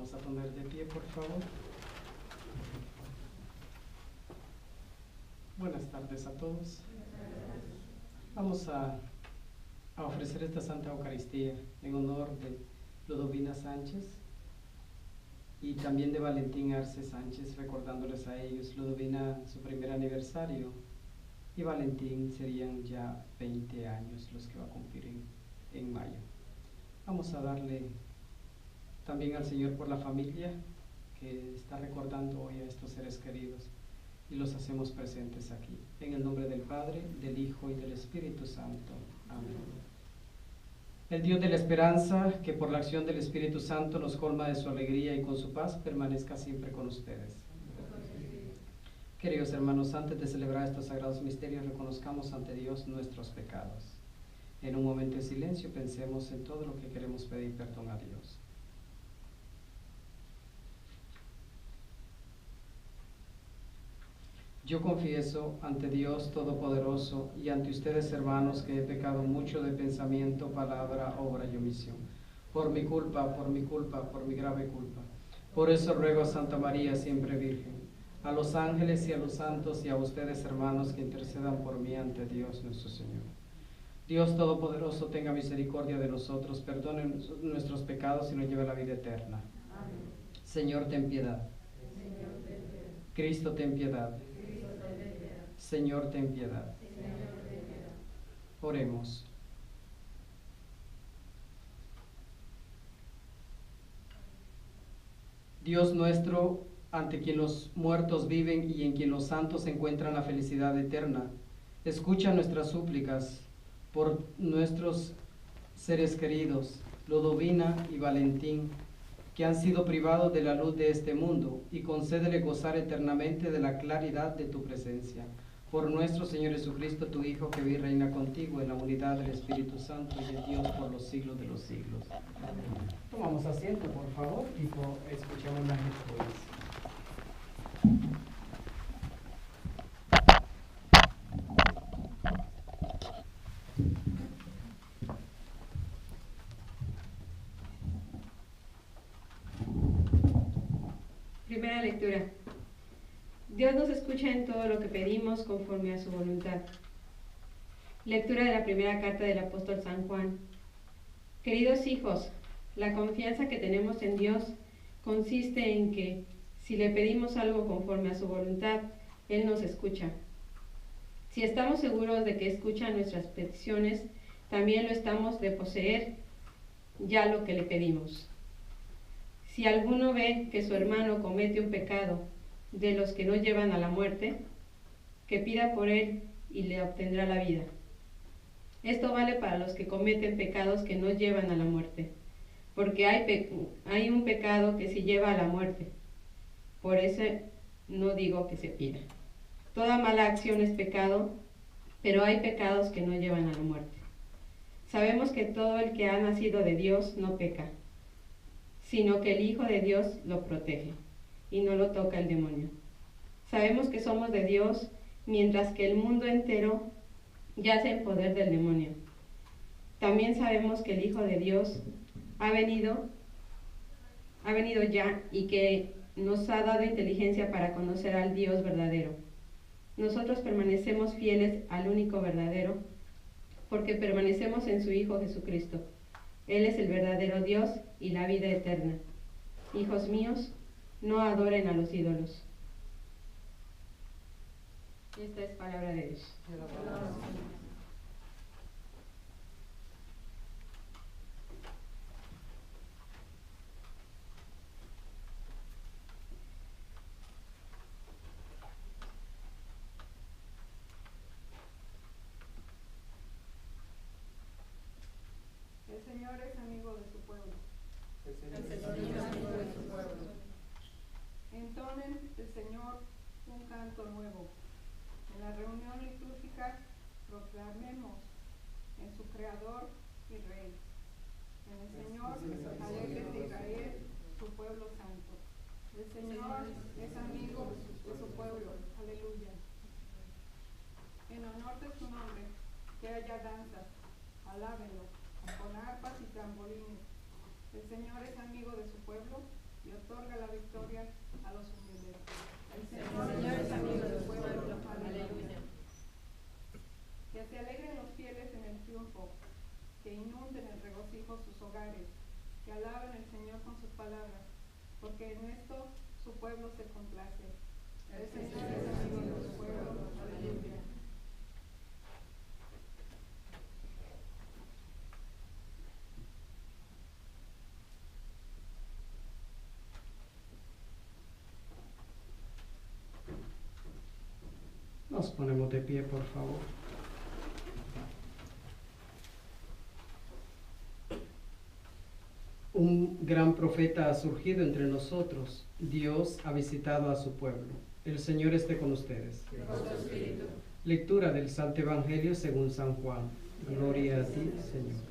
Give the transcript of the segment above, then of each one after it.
vamos a poner de pie, por favor. Buenas tardes a todos. Vamos a ofrecer esta Santa Eucaristía en honor de Ludovina Sánchez y también de Valentín Arce Sánchez, recordándoles a ellos. Ludovina, su primer aniversario, y Valentín serían ya 20 años los que va a cumplir en mayo. Vamos a darle también al Señor por la familia que está recordando hoy a estos seres queridos, y los hacemos presentes aquí. En el nombre del Padre, del Hijo y del Espíritu Santo. Amén. El Dios de la esperanza, que por la acción del Espíritu Santo nos colma de su alegría y con su paz, permanezca siempre con ustedes. Queridos hermanos, antes de celebrar estos sagrados misterios, reconozcamos ante Dios nuestros pecados. En un momento de silencio pensemos en todo lo que queremos pedir perdón a Dios. Yo confieso ante Dios Todopoderoso y ante ustedes, hermanos, que he pecado mucho de pensamiento, palabra, obra y omisión. Por mi culpa, por mi grave culpa. Por eso ruego a Santa María, siempre Virgen, a los ángeles y a los santos y a ustedes, hermanos, que intercedan por mí ante Dios nuestro Señor. Dios Todopoderoso, tenga misericordia de nosotros, perdone nuestros pecados y nos lleve a la vida eterna. Amén. Señor, ten piedad. Señor, ten piedad. Cristo, ten piedad. Señor, ten piedad. Oremos. Dios nuestro, ante quien los muertos viven y en quien los santos encuentran la felicidad eterna, escucha nuestras súplicas por nuestros seres queridos, Ludovina y Valentín, que han sido privados de la luz de este mundo, y concédele gozar eternamente de la claridad de tu presencia. Por nuestro Señor Jesucristo, tu Hijo, que vive y reina contigo en la unidad del Espíritu Santo y de Dios por los siglos de los siglos. Amén. Tomamos asiento, por favor, y escuchamos las lecturas. Primera lectura. Dios nos escucha en todo lo que pedimos conforme a su voluntad. Lectura de la primera carta del apóstol San Juan. Queridos hijos, la confianza que tenemos en Dios consiste en que, si le pedimos algo conforme a su voluntad, Él nos escucha. Si estamos seguros de que escucha nuestras peticiones, también lo estamos de poseer ya lo que le pedimos. Si alguno ve que su hermano comete un pecado de los que no llevan a la muerte, que pida por él y le obtendrá la vida. Esto vale para los que cometen pecados que no llevan a la muerte, porque hay un pecado que sí lleva a la muerte. Por eso no digo que se pida. Toda mala acción es pecado, pero hay pecados que no llevan a la muerte. Sabemos que todo el que ha nacido de Dios no peca, sino que el Hijo de Dios lo protege y no lo toca el demonio. Sabemos que somos de Dios, mientras que el mundo entero yace en poder del demonio. También sabemos que el Hijo de Dios ha venido ya y que nos ha dado inteligencia para conocer al Dios verdadero. Nosotros permanecemos fieles al único verdadero, porque permanecemos en su Hijo Jesucristo. Él es el verdadero Dios y la vida eterna. Hijos míos, no adoren a los ídolos. Esta es palabra de Dios. El Señor es amigo de su pueblo. Entonen el Señor un canto nuevo. En la reunión litúrgica proclamemos en su Creador y Rey. En el Señor, alegre de Israel, su pueblo santo. El Señor es amigo de su pueblo. Aleluya. En honor de su nombre, que haya danzas, alábenlo con arpas y tamborines. El Señor es amigo de su pueblo, y otorga la victoria a los humildes. El Señor es amigo de su pueblo. Aleluya. Que se alegren los fieles en el triunfo, que inunden el regocijo sus hogares, que alaben al Señor con sus palabras, porque en esto su pueblo se complace. El Señor es amigo de su pueblo. Aleluya. Nos ponemos de pie, por favor. Un gran profeta ha surgido entre nosotros. Dios ha visitado a su pueblo. El Señor esté con ustedes. Lectura del Santo Evangelio según San Juan. Gloria a ti, Señor.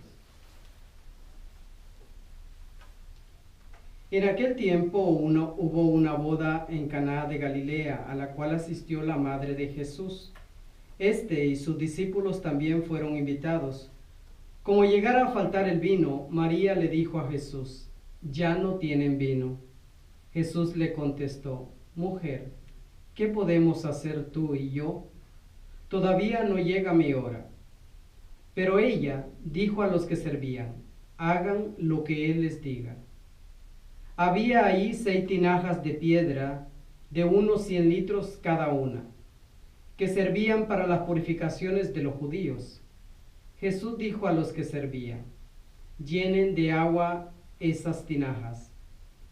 En aquel tiempo hubo una boda en Caná de Galilea, a la cual asistió la madre de Jesús. Este y sus discípulos también fueron invitados. Como llegara a faltar el vino, María le dijo a Jesús: «Ya no tienen vino». Jesús le contestó: «Mujer, ¿qué podemos hacer tú y yo? Todavía no llega mi hora». Pero ella dijo a los que servían: «Hagan lo que él les diga». Había ahí 6 tinajas de piedra de unos 100 litros cada una, que servían para las purificaciones de los judíos. Jesús dijo a los que servían: «Llenen de agua esas tinajas».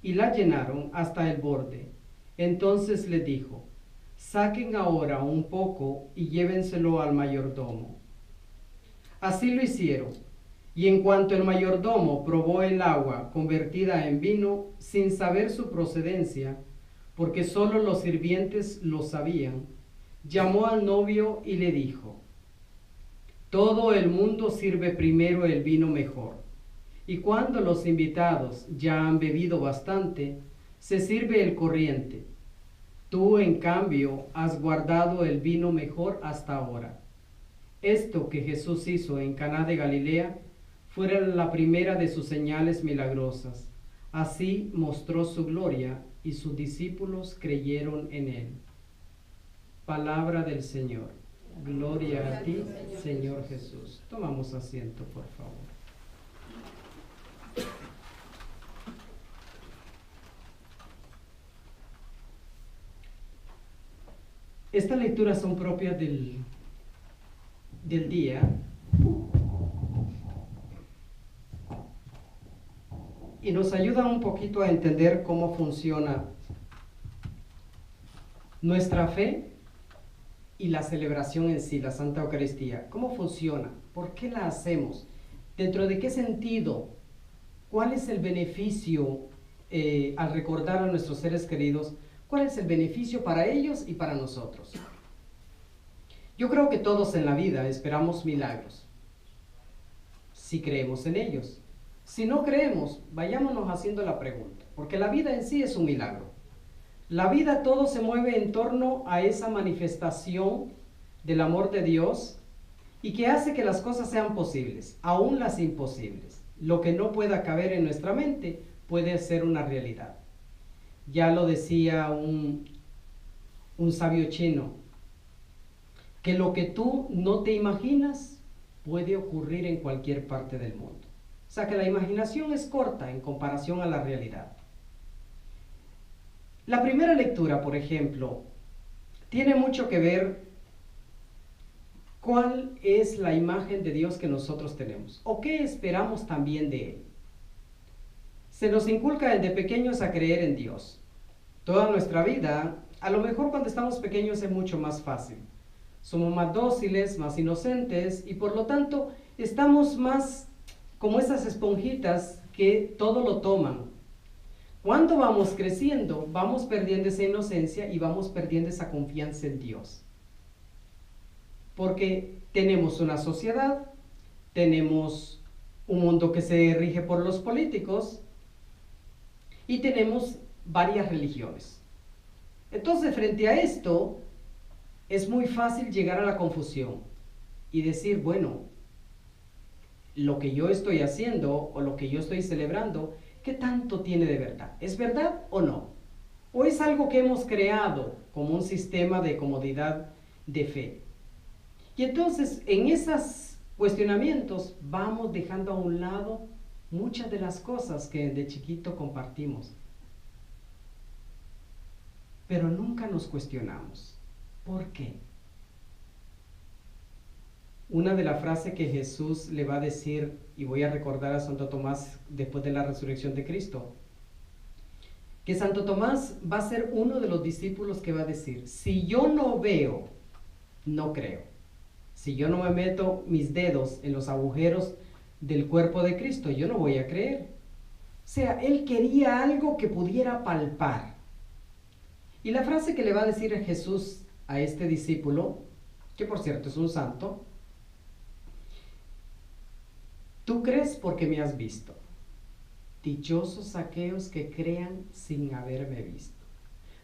Y la llenaron hasta el borde. Entonces le dijo: «Saquen ahora un poco y llévenselo al mayordomo». Así lo hicieron. Y en cuanto el mayordomo probó el agua convertida en vino, sin saber su procedencia, porque sólo los sirvientes lo sabían, llamó al novio y le dijo: «Todo el mundo sirve primero el vino mejor, y cuando los invitados ya han bebido bastante, se sirve el corriente. Tú, en cambio, has guardado el vino mejor hasta ahora». Esto que Jesús hizo en Caná de Galilea fue la primera de sus señales milagrosas. Así mostró su gloria y sus discípulos creyeron en él. Palabra del Señor. Gloria a ti, Señor Jesús. Tomamos asiento, por favor. Estas lecturas son propias del día. Y nos ayudan un poquito a entender cómo funciona nuestra fe y la celebración en sí, la Santa Eucaristía. ¿Cómo funciona? ¿Por qué la hacemos? ¿Dentro de qué sentido? ¿Cuál es el beneficio al recordar a nuestros seres queridos? ¿Cuál es el beneficio para ellos y para nosotros? Yo creo que todos en la vida esperamos milagros, si creemos en ellos. Si no creemos, vayámonos haciendo la pregunta, porque la vida en sí es un milagro. La vida, todo se mueve en torno a esa manifestación del amor de Dios y que hace que las cosas sean posibles, aún las imposibles. Lo que no pueda caber en nuestra mente puede ser una realidad. Ya lo decía un sabio chino, que lo que tú no te imaginas puede ocurrir en cualquier parte del mundo. O sea que la imaginación es corta en comparación a la realidad. La primera lectura, por ejemplo, tiene mucho que ver cuál es la imagen de Dios que nosotros tenemos o qué esperamos también de Él. Se nos inculca desde pequeños a creer en Dios. Toda nuestra vida, a lo mejor cuando estamos pequeños es mucho más fácil. Somos más dóciles, más inocentes y por lo tanto estamos más como esas esponjitas que todo lo toman. Cuando vamos creciendo, vamos perdiendo esa inocencia y vamos perdiendo esa confianza en Dios. Porque tenemos una sociedad, tenemos un mundo que se rige por los políticos y tenemos varias religiones. Entonces, frente a esto, es muy fácil llegar a la confusión y decir, bueno, lo que yo estoy haciendo o lo que yo estoy celebrando ¿qué tanto tiene de verdad? ¿Es verdad o no? ¿O es algo que hemos creado como un sistema de comodidad de fe? Y entonces en esos cuestionamientos vamos dejando a un lado muchas de las cosas que de chiquito compartimos. Pero nunca nos cuestionamos. ¿Por qué? Una de las frases que Jesús le va a decir, y voy a recordar a Santo Tomás después de la resurrección de Cristo, que Santo Tomás va a ser uno de los discípulos que va a decir, si yo no veo, no creo. Si yo no me meto mis dedos en los agujeros del cuerpo de Cristo, yo no voy a creer. O sea, él quería algo que pudiera palpar. Y la frase que le va a decir Jesús a este discípulo, que por cierto es un santo, tú crees porque me has visto. Dichosos aquellos que crean sin haberme visto.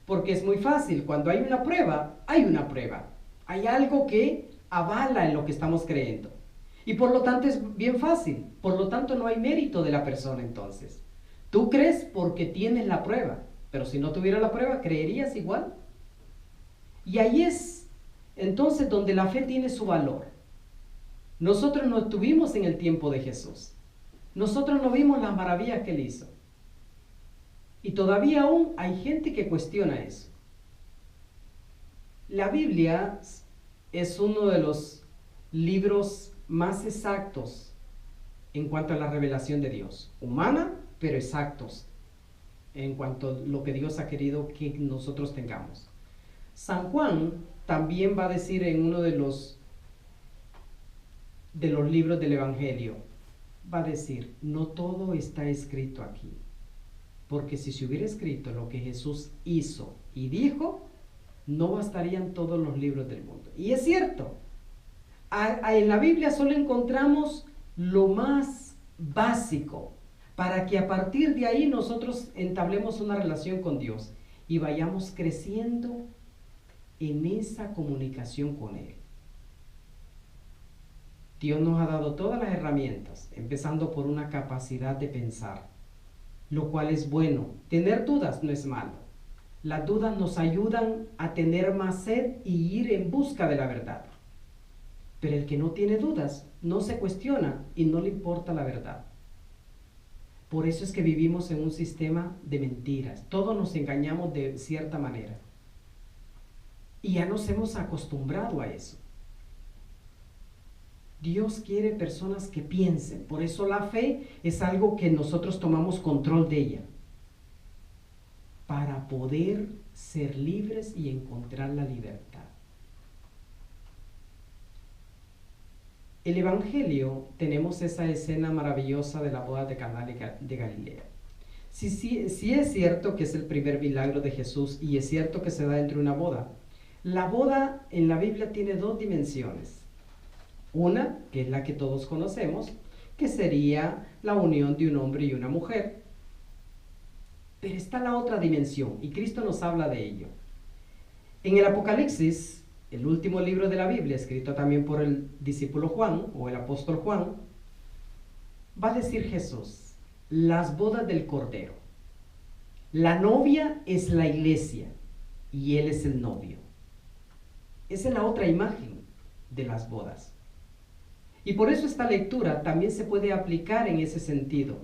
Porque es muy fácil, cuando hay una prueba, hay una prueba. Hay algo que avala en lo que estamos creyendo. Y por lo tanto es bien fácil, por lo tanto no hay mérito de la persona entonces. Tú crees porque tienes la prueba, pero si no tuviera la prueba, ¿creerías igual? Y ahí es entonces donde la fe tiene su valor. Nosotros no estuvimos en el tiempo de Jesús. Nosotros no vimos las maravillas que él hizo. Y todavía aún hay gente que cuestiona eso. La Biblia es uno de los libros más exactos en cuanto a la revelación de Dios. Humana, pero exactos en cuanto a lo que Dios ha querido que nosotros tengamos. San Juan también va a decir en uno de los libros del Evangelio, va a decir, no todo está escrito aquí, porque si se hubiera escrito lo que Jesús hizo y dijo, no bastarían todos los libros del mundo. Y es cierto, en la Biblia solo encontramos lo más básico, para que a partir de ahí nosotros entablemos una relación con Dios y vayamos creciendo en esa comunicación con Él. Dios nos ha dado todas las herramientas, empezando por una capacidad de pensar, lo cual es bueno. Tener dudas no es malo. Las dudas nos ayudan a tener más sed y ir en busca de la verdad. Pero el que no tiene dudas, no se cuestiona y no le importa la verdad. Por eso es que vivimos en un sistema de mentiras. Todos nos engañamos de cierta manera. Y ya nos hemos acostumbrado a eso. Dios quiere personas que piensen. Por eso la fe es algo que nosotros tomamos control de ella. Para poder ser libres y encontrar la libertad. El Evangelio, tenemos esa escena maravillosa de la boda de Caná de Galilea. Sí es cierto que es el primer milagro de Jesús y es cierto que se da entre una boda. La boda en la Biblia tiene dos dimensiones. Una, que es la que todos conocemos, que sería la unión de un hombre y una mujer. Pero está la otra dimensión y Cristo nos habla de ello. En el Apocalipsis, el último libro de la Biblia, escrito también por el discípulo Juan o el apóstol Juan, va a decir Jesús, las bodas del Cordero. La novia es la iglesia y él es el novio. Esa es la otra imagen de las bodas. Y por eso esta lectura también se puede aplicar en ese sentido.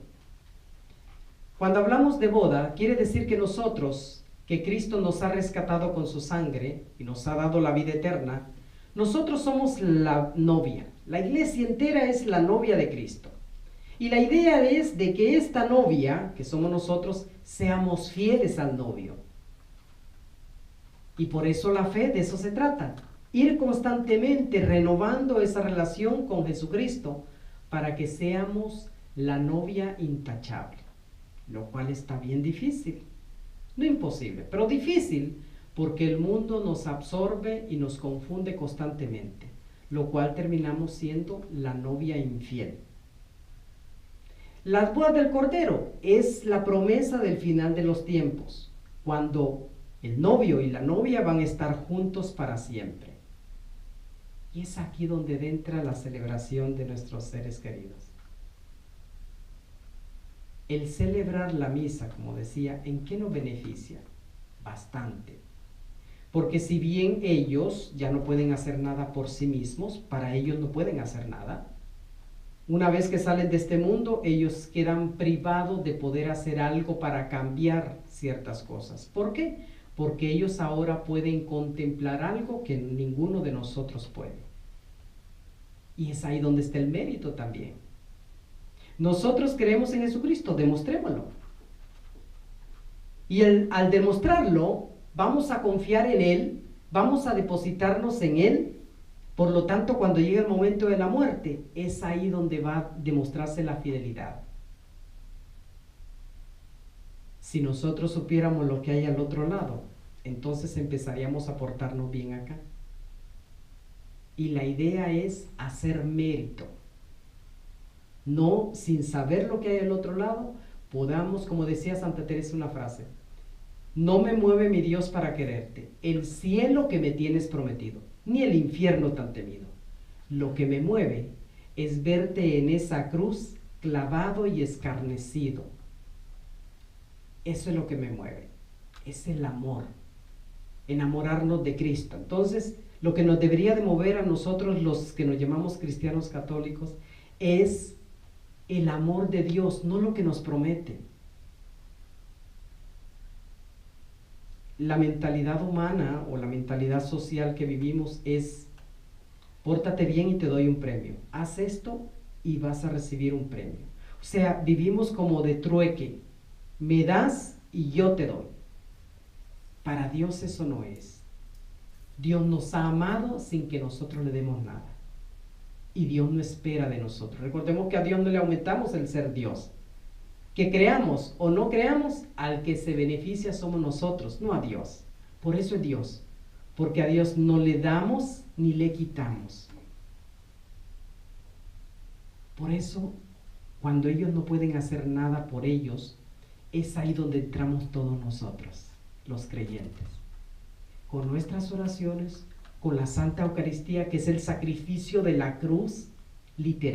Cuando hablamos de boda, quiere decir que nosotros, que Cristo nos ha rescatado con su sangre y nos ha dado la vida eterna, nosotros somos la novia. La iglesia entera es la novia de Cristo. Y la idea es de que esta novia, que somos nosotros, seamos fieles al novio. Y por eso la fe, de eso se trata. Ir constantemente renovando esa relación con Jesucristo para que seamos la novia intachable. Lo cual está bien difícil. No imposible, pero difícil porque el mundo nos absorbe y nos confunde constantemente, lo cual terminamos siendo la novia infiel. Las bodas del Cordero es la promesa del final de los tiempos, cuando el novio y la novia van a estar juntos para siempre. Y es aquí donde entra la celebración de nuestros seres queridos. el celebrar la misa, como decía, ¿en qué nos beneficia? Bastante. Porque si bien ellos ya no pueden hacer nada por sí mismos, para ellos no pueden hacer nada. Una vez que salen de este mundo, ellos quedan privados de poder hacer algo para cambiar ciertas cosas. ¿Por qué? Porque ellos ahora pueden contemplar algo que ninguno de nosotros puede. Y es ahí donde está el mérito también. Nosotros creemos en Jesucristo, demostrémoslo. Y al demostrarlo, vamos a confiar en Él, vamos a depositarnos en Él. Por lo tanto, cuando llegue el momento de la muerte, es ahí donde va a demostrarse la fidelidad. Si nosotros supiéramos lo que hay al otro lado, entonces empezaríamos a portarnos bien acá. Y la idea es hacer mérito. No, sin saber lo que hay al otro lado, podamos, como decía Santa Teresa una frase, no me mueve mi Dios para quererte, el cielo que me tienes prometido, ni el infierno tan temido. Lo que me mueve es verte en esa cruz clavado y escarnecido. Eso es lo que me mueve, es el amor, enamorarnos de Cristo. Entonces, lo que nos debería de mover a nosotros, los que nos llamamos cristianos católicos, es el amor de Dios, no lo que nos promete. La mentalidad humana o la mentalidad social que vivimos es: pórtate bien y te doy un premio, haz esto y vas a recibir un premio. O sea, vivimos como de trueque, me das y yo te doy. Para Dios eso no es. Dios nos ha amado sin que nosotros le demos nada. Y Dios no espera de nosotros. Recordemos que a Dios no le aumentamos el ser Dios. Que creamos o no creamos, al que se beneficia somos nosotros, no a Dios. Por eso es Dios. Porque a Dios no le damos ni le quitamos. Por eso, cuando ellos no pueden hacer nada por ellos, es ahí donde entramos todos nosotros, los creyentes. Con nuestras oraciones, con la Santa Eucaristía, que es el sacrificio de la cruz, literal.